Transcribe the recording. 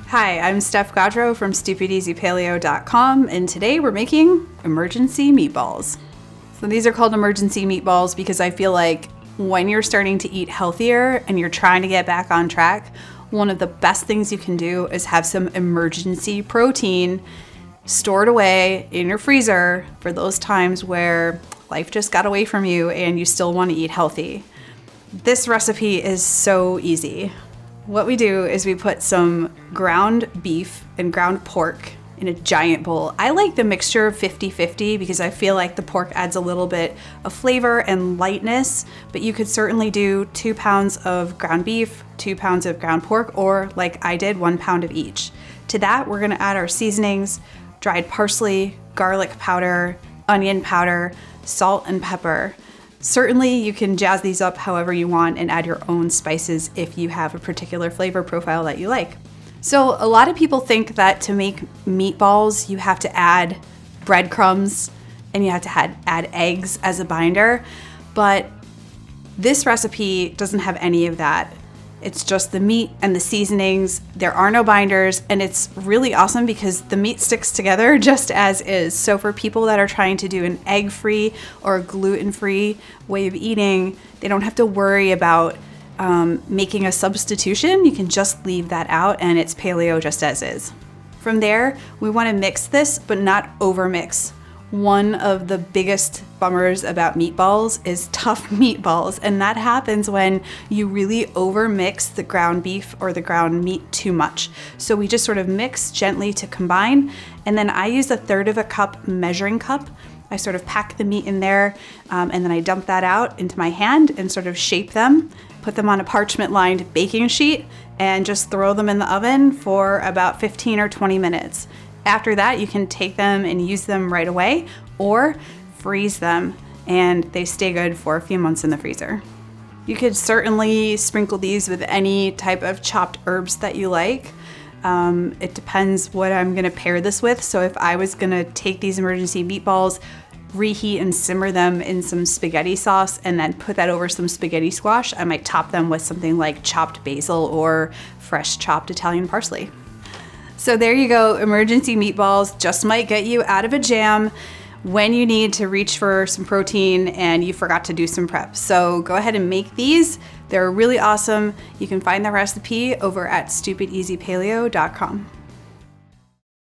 Hi, I'm Steph Gaudreau from StupidEasyPaleo.com, and today we're making emergency meatballs. So these are called emergency meatballs because I feel like when you're starting to eat healthier and you're trying to get back on track, one of the best things you can do is have some emergency protein stored away in your freezer for those times where life just got away from you and you still want to eat healthy. This recipe is so easy. What we do is we put some ground beef and ground pork in a giant bowl. I like the mixture of 50-50 because I feel like the pork adds a little bit of flavor and lightness, but you could certainly do 2 pounds of ground beef, 2 pounds of ground pork, or like I did, 1 pound of each. To that, we're gonna add our seasonings, dried parsley, garlic powder, onion powder, salt and pepper. Certainly you can jazz these up however you want and add your own spices if you have a particular flavor profile that you like. So a lot of people think that to make meatballs, you have to add breadcrumbs and you have to add eggs as a binder, but this recipe doesn't have any of that. It's just the meat and the seasonings. There are no binders, and it's really awesome because the meat sticks together just as is. So for people that are trying to do an egg-free or gluten-free way of eating, they don't have to worry about making a substitution. You can just leave that out and it's paleo just as is. From there, we want to mix this, but not overmix. One of the biggest bummers about meatballs is tough meatballs, and that happens when you really overmix the ground beef or the ground meat too much. So we just sort of mix gently to combine, and then I use 1/3 cup measuring cup. I sort of pack the meat in there, and then I dump that out into my hand and sort of shape them, put them on a parchment-lined baking sheet, and just throw them in the oven for about 15 or 20 minutes. After that, you can take them and use them right away or freeze them, and they stay good for a few months in the freezer. You could certainly sprinkle these with any type of chopped herbs that you like. It depends what I'm gonna pair this with. So if I was gonna take these emergency meatballs, reheat and simmer them in some spaghetti sauce and then put that over some spaghetti squash, I might top them with something like chopped basil or fresh chopped Italian parsley. So there you go, emergency meatballs just might get you out of a jam when you need to reach for some protein and you forgot to do some prep. So go ahead and make these. They're really awesome. You can find the recipe over at StupidEasyPaleo.com.